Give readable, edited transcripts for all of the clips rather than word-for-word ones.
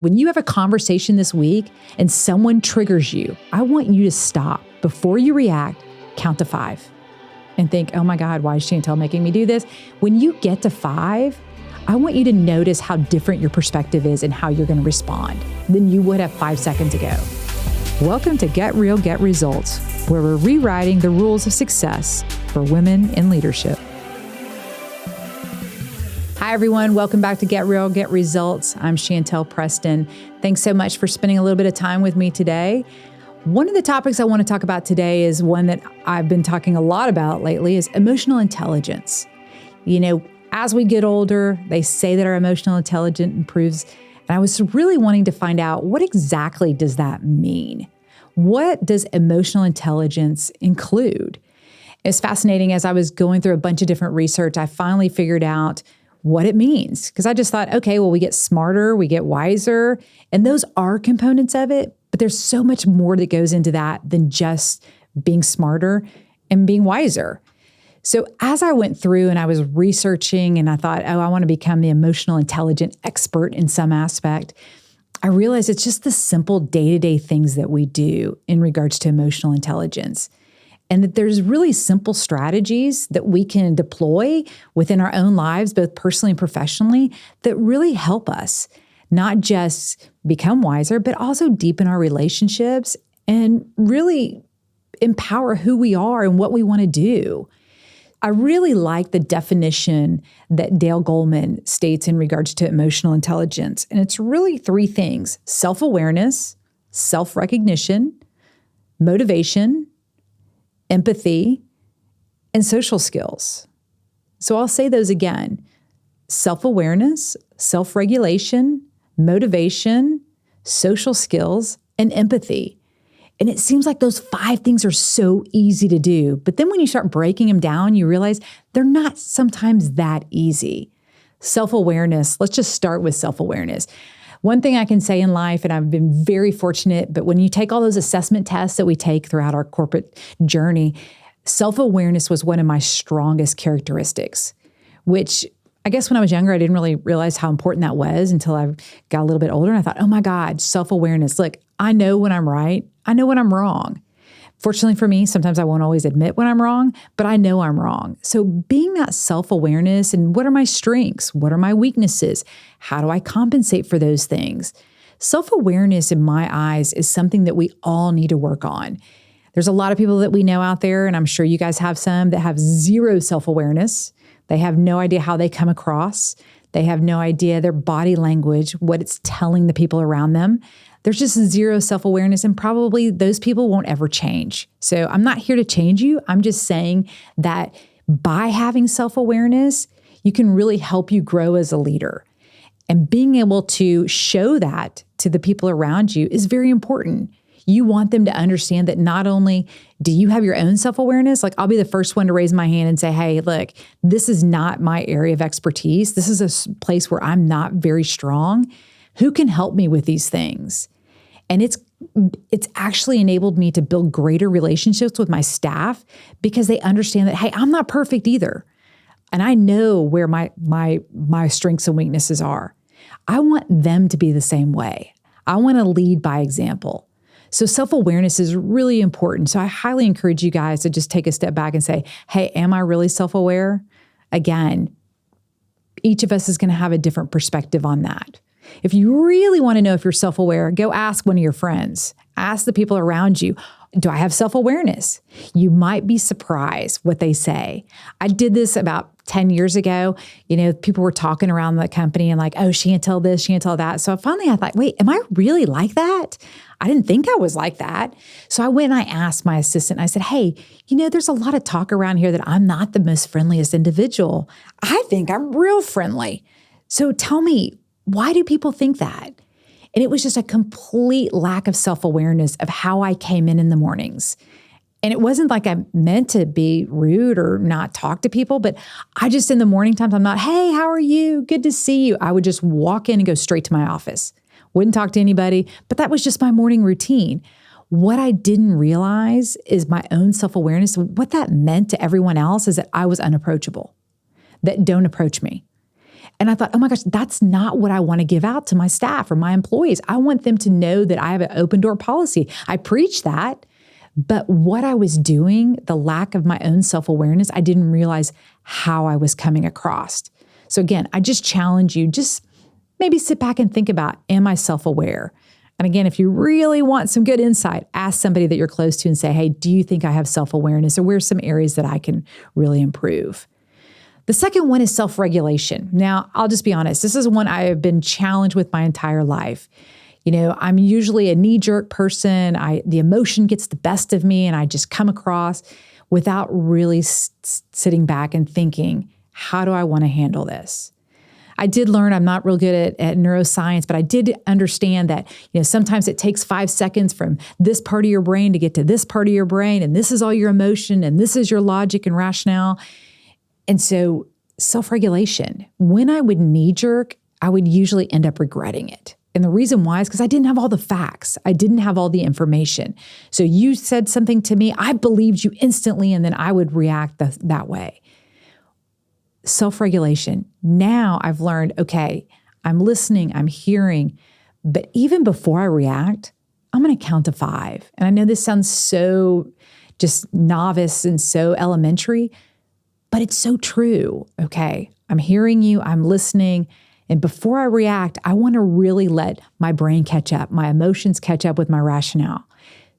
When you have a conversation this week and someone triggers you, I want you to stop. Before you react, count to 5 and think, oh my God, why is Chantell making me do this? When you get to 5, I want you to notice how different your perspective is and how you're going to respond than you would have 5 seconds ago. Welcome to Get Real, Get Results, where we're rewriting the rules of success for women in leadership. Hi, everyone. Welcome back to Get Real, Get Results. I'm Chantell Preston. Thanks so much for spending a little bit of time with me today. One of the topics I want to talk about today is one that I've been talking a lot about lately is emotional intelligence. You know, as we get older, they say that our emotional intelligence improves. And I was really wanting to find out, what exactly does that mean? What does emotional intelligence include? It's fascinating. As I was going through a bunch of different research, I finally figured out what it means. Because I just thought, okay, well, we get smarter, we get wiser, and those are components of it. But there's so much more that goes into that than just being smarter and being wiser. So as I went through and I was researching and I thought, oh, I want to become the emotional intelligence expert in some aspect, I realized it's just the simple day-to-day things that we do in regards to emotional intelligence. And that there's really simple strategies that we can deploy within our own lives, both personally and professionally, that really help us not just become wiser, but also deepen our relationships and really empower who we are and what we want to do. I really like the definition that Dale Goleman states in regards to emotional intelligence. And it's really 3 things: self-awareness, self-recognition, motivation, empathy, and social skills. So I'll say those again: self-awareness, self-regulation, motivation, social skills, and empathy. And it seems like those 5 things are so easy to do. But then when you start breaking them down, you realize they're not sometimes that easy. Self-awareness, let's just start with self-awareness. One thing I can say in life, and I've been very fortunate, but when you take all those assessment tests that we take throughout our corporate journey, self-awareness was one of my strongest characteristics, which I guess when I was younger, I didn't really realize how important that was until I got a little bit older. And I thought, oh my God, self-awareness. Look, I know when I'm right. I know when I'm wrong. Fortunately for me, sometimes I won't always admit when I'm wrong, but I know I'm wrong. So being that self-awareness and what are my strengths? What are my weaknesses? How do I compensate for those things? Self-awareness in my eyes is something that we all need to work on. There's a lot of people that we know out there, and I'm sure you guys have some that have zero self-awareness. They have no idea how they come across. They have no idea their body language, what it's telling the people around them. There's just zero self-awareness, and probably those people won't ever change. So I'm not here to change you. I'm just saying that by having self-awareness, you can really help you grow as a leader. And being able to show that to the people around you is very important. You want them to understand that not only do you have your own self-awareness, like I'll be the first one to raise my hand and say, hey, look, this is not my area of expertise. This is a place where I'm not very strong. Who can help me with these things? And it's actually enabled me to build greater relationships with my staff because they understand that, hey, I'm not perfect either. And I know where my strengths and weaknesses are. I want them to be the same way. I want to lead by example. So self-awareness is really important. So I highly encourage you guys to just take a step back and say, hey, am I really self-aware? Again, each of us is going to have a different perspective on that. If you really want to know if you're self-aware, go ask one of your friends. Ask the people around you, do I have self-awareness? You might be surprised what they say. I did this about 10 years ago. You know, people were talking around the company and like, oh, Chantell this, Chantell that. So finally I thought, wait, am I really like that? I didn't think I was like that. So I went and I asked my assistant, I said, hey, you know, there's a lot of talk around here that I'm not the most friendliest individual. I think I'm real friendly. So tell me, why do people think that? And it was just a complete lack of self-awareness of how I came in the mornings. And it wasn't like I meant to be rude or not talk to people, but I just in the morning times, I'm not, hey, how are you? Good to see you. I would just walk in and go straight to my office. Wouldn't talk to anybody, but that was just my morning routine. What I didn't realize is my own self-awareness. What that meant to everyone else is that I was unapproachable, that don't approach me. And I thought, oh my gosh, that's not what I want to give out to my staff or my employees. I want them to know that I have an open door policy. I preach that. But what I was doing, the lack of my own self-awareness, I didn't realize how I was coming across. So again, I just challenge you, just maybe sit back and think about, am I self-aware? And again, if you really want some good insight, ask somebody that you're close to and say, hey, do you think I have self-awareness, or where's some areas that I can really improve? The second one is self-regulation. Now, I'll just be honest. This is one I have been challenged with my entire life. I'm usually a knee-jerk person. The emotion gets the best of me, and I just come across without really sitting back and thinking, how do I want to handle this? I did learn, I'm not real good at neuroscience, but I did understand that, sometimes it takes 5 seconds from this part of your brain to get to this part of your brain, and this is all your emotion, and this is your logic and rationale. And so self-regulation, when I would knee-jerk, I would usually end up regretting it. And the reason why is because I didn't have all the facts. I didn't have all the information. So you said something to me, I believed you instantly, and then I would react that way. Self-regulation. Now I've learned, okay, I'm listening, I'm hearing, but even before I react, I'm going to count to 5. And I know this sounds so just novice and so elementary, but it's so true. Okay, I'm hearing you, I'm listening. And before I react, I want to really let my brain catch up, my emotions catch up with my rationale.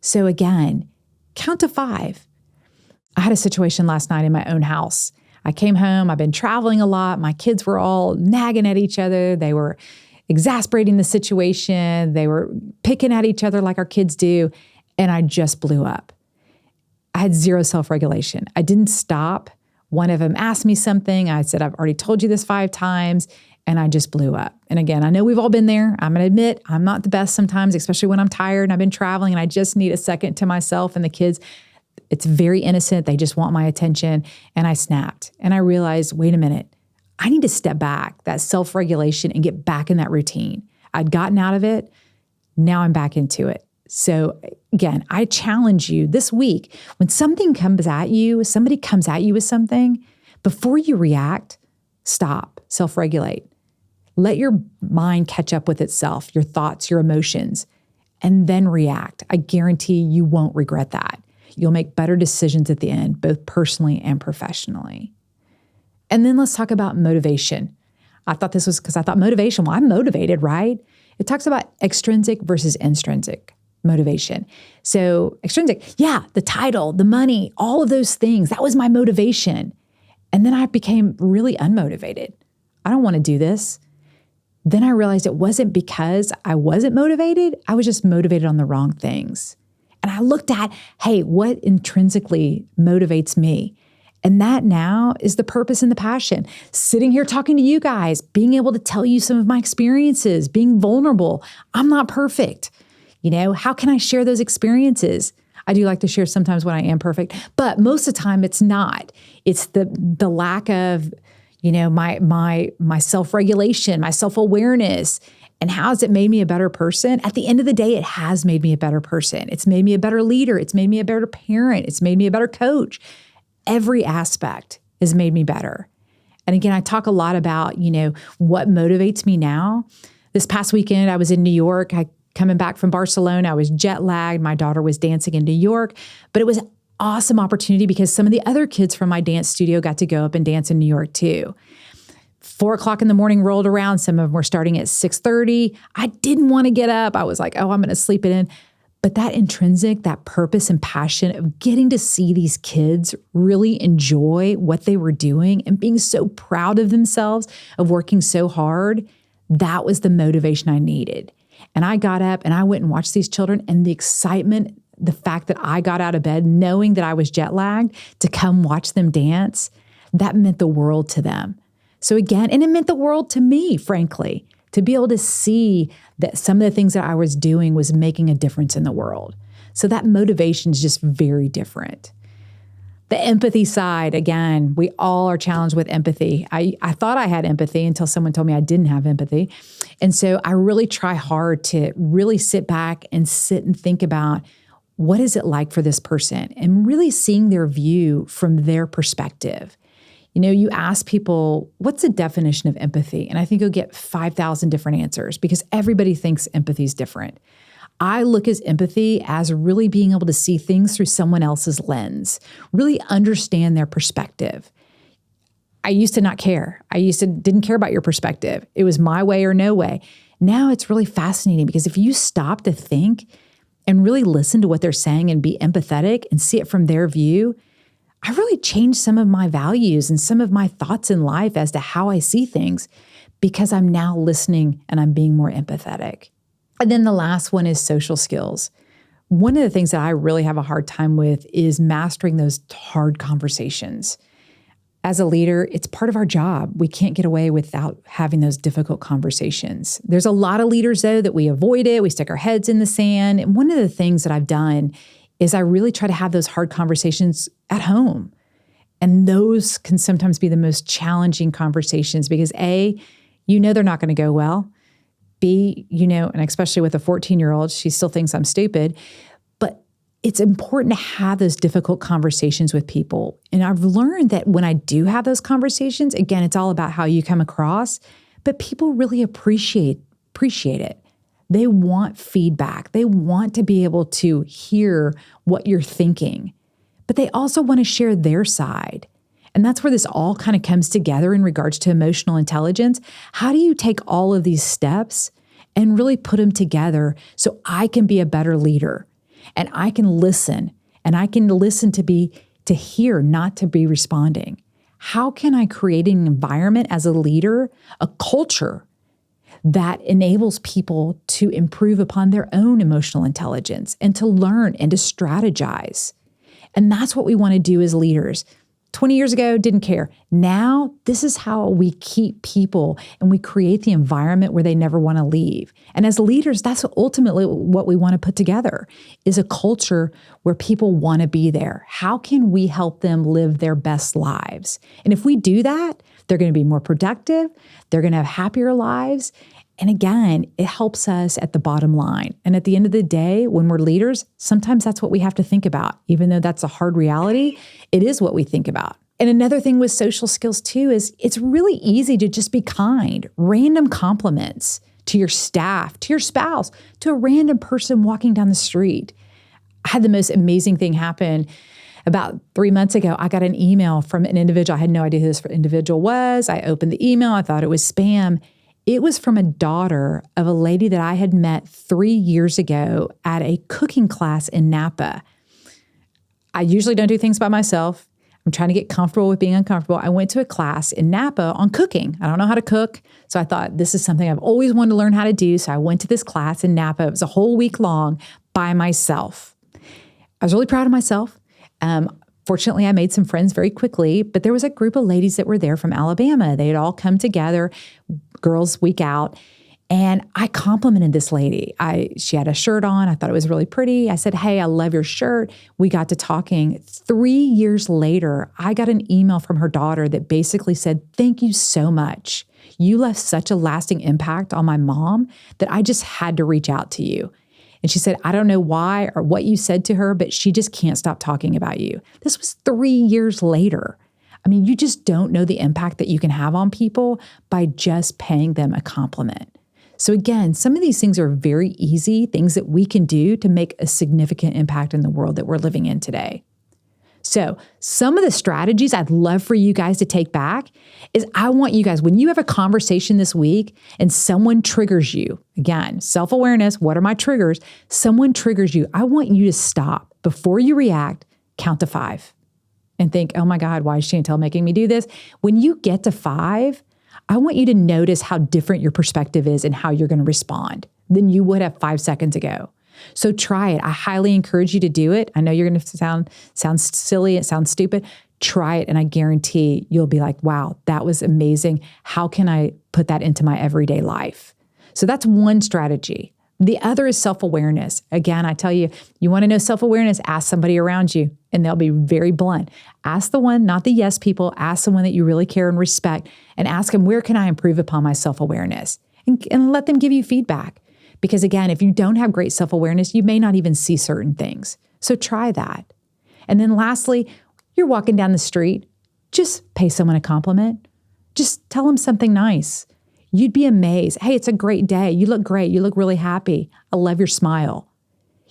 So again, count to 5. I had a situation last night in my own house. I came home, I've been traveling a lot. My kids were all nagging at each other. They were exasperating the situation. They were picking at each other like our kids do. And I just blew up. I had zero self-regulation. I didn't stop. One of them asked me something. I said, I've already told you this 5 times. And I just blew up. And again, I know we've all been there. I'm going to admit I'm not the best sometimes, especially when I'm tired and I've been traveling and I just need a second to myself and the kids. It's very innocent. They just want my attention. And I snapped. And I realized, wait a minute, I need to step back, that self-regulation, and get back in that routine. I'd gotten out of it. Now I'm back into it. So again, I challenge you this week, when something comes at you, somebody comes at you with something, before you react, stop, self-regulate. Let your mind catch up with itself, your thoughts, your emotions, and then react. I guarantee you won't regret that. You'll make better decisions at the end, both personally and professionally. And then let's talk about motivation. I thought this was because I thought motivation, well, I'm motivated, right? It talks about extrinsic versus intrinsic motivation. So extrinsic, yeah, the title, the money, all of those things, that was my motivation. And then I became really unmotivated. I don't want to do this. Then I realized it wasn't because I wasn't motivated. I was just motivated on the wrong things. And I looked at, hey, what intrinsically motivates me? And that now is the purpose and the passion. Sitting here talking to you guys, being able to tell you some of my experiences, being vulnerable. I'm not perfect. How can I share those experiences? I do like to share sometimes when I am perfect, but most of the time it's not. It's the lack of, my self-regulation, my self-awareness, and how has it made me a better person? At the end of the day, it has made me a better person. It's made me a better leader. It's made me a better parent. It's made me a better coach. Every aspect has made me better. And again, I talk a lot about, what motivates me now. This past weekend, I was in New York. Coming back from Barcelona, I was jet lagged. My daughter was dancing in New York, but it was an awesome opportunity because some of the other kids from my dance studio got to go up and dance in New York too. 4:00 in the morning rolled around. Some of them were starting at 6:30. I didn't want to get up. I was like, oh, I'm going to sleep it in. But that intrinsic, that purpose and passion of getting to see these kids really enjoy what they were doing and being so proud of themselves, of working so hard, that was the motivation I needed. And I got up and I went and watched these children, and the excitement, the fact that I got out of bed knowing that I was jet lagged to come watch them dance, that meant the world to them. So again, and it meant the world to me, frankly, to be able to see that some of the things that I was doing was making a difference in the world. So that motivation is just very different. The empathy side, again, we all are challenged with empathy. I thought I had empathy until someone told me I didn't have empathy. And so I really try hard to really sit back and sit and think about, what is it like for this person? And really seeing their view from their perspective. You ask people, what's the definition of empathy? And I think you'll get 5,000 different answers because everybody thinks empathy is different. I look at empathy as really being able to see things through someone else's lens, really understand their perspective. I used to not care. Didn't care about your perspective. It was my way or no way. Now it's really fascinating because if you stop to think and really listen to what they're saying and be empathetic and see it from their view, I really changed some of my values and some of my thoughts in life as to how I see things because I'm now listening and I'm being more empathetic. And then the last one is social skills. One of the things that I really have a hard time with is mastering those hard conversations. As a leader, it's part of our job. We can't get away without having those difficult conversations. There's a lot of leaders, though, that we avoid it. We stick our heads in the sand. And one of the things that I've done is I really try to have those hard conversations at home. And those can sometimes be the most challenging conversations because A, they're not going to go well. B, and especially with a 14-year-old, she still thinks I'm stupid. But it's important to have those difficult conversations with people. And I've learned that when I do have those conversations, again, it's all about how you come across, but people really appreciate it. They want feedback. They want to be able to hear what you're thinking, but they also want to share their side. And that's where this all kind of comes together in regards to emotional intelligence. How do you take all of these steps and really put them together so I can be a better leader and I can listen to hear, not to be responding? How can I create an environment as a leader, a culture that enables people to improve upon their own emotional intelligence and to learn and to strategize? And that's what we want to do as leaders. 20 years ago, didn't care. Now, this is how we keep people and we create the environment where they never want to leave. And as leaders, that's ultimately what we want to put together is a culture where people want to be there. How can we help them live their best lives? And if we do that, they're going to be more productive. They're going to have happier lives. And again, it helps us at the bottom line. And at the end of the day, when we're leaders, sometimes that's what we have to think about. Even though that's a hard reality, it is what we think about. And another thing with social skills too is it's really easy to just be kind. Random compliments to your staff, to your spouse, to a random person walking down the street. I had the most amazing thing happen. About 3 months ago, I got an email from an individual. I had no idea who this individual was. I opened the email. I thought it was spam. It was from a daughter of a lady that I had met 3 years ago at a cooking class in Napa. I usually don't do things by myself. I'm trying to get comfortable with being uncomfortable. I went to a class in Napa on cooking. I don't know how to cook, so I thought this is something I've always wanted to learn how to do. So I went to this class in Napa. It was a whole week long by myself. I was really proud of myself. Fortunately, I made some friends very quickly, but there was a group of ladies that were there from Alabama. They had all come together, Girls Week Out, and I complimented this lady. She had a shirt on. I thought it was really pretty. I said, "Hey, I love your shirt." We got to talking. 3 years later, I got an email from her daughter that basically said, "Thank you so much. You left such a lasting impact on my mom that I just had to reach out to you." And she said, "I don't know why or what you said to her, but she just can't stop talking about you." This was 3 years later. I mean, you just don't know the impact that you can have on people by just paying them a compliment. So again, some of these things are very easy things that we can do to make a significant impact in the world that we're living in today. So some of the strategies I'd love for you guys to take back is I want you guys, when you have a conversation this week and someone triggers you, again, self-awareness, what are my triggers? Someone triggers you. I want you to stop. Before you react, count to 5 and think, oh my God, why is Chantell making me do this? When you get to 5, I want you to notice how different your perspective is and how you're going to respond than you would have 5 seconds ago. So try it. I highly encourage you to do it. I know you're going to sound silly. It sounds stupid. Try it. And I guarantee you'll be like, wow, that was amazing. How can I put that into my everyday life? So that's one strategy. The other is self-awareness. Again, I tell you, you want to know self-awareness, ask somebody around you and they'll be very blunt. Ask the one, not the yes people, ask someone that you really care and respect and ask them, where can I improve upon my self-awareness? And let them give you feedback. Because again, if you don't have great self-awareness, you may not even see certain things. So try that. And then lastly, you're walking down the street. just pay someone a compliment. Just tell them something nice. You'd be amazed. Hey, it's a great day. You look great. You look really happy. I love your smile.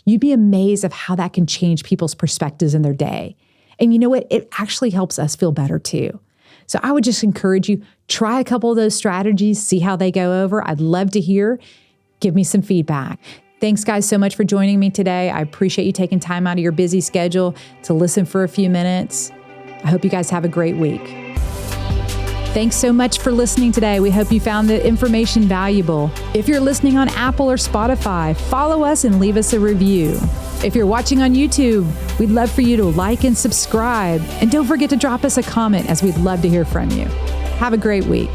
You'd be amazed of how that can change people's perspectives in their day. And you know what? It actually helps us feel better too. So I would just encourage you, try a couple of those strategies, see how they go over. I'd love to hear. Give me some feedback. Thanks, guys, so much for joining me today. I appreciate you taking time out of your busy schedule to listen for a few minutes. I hope you guys have a great week. Thanks so much for listening today. We hope you found the information valuable. If you're listening on Apple or Spotify, follow us and leave us a review. If you're watching on YouTube, we'd love for you to like and subscribe. And don't forget to drop us a comment, as we'd love to hear from you. Have a great week.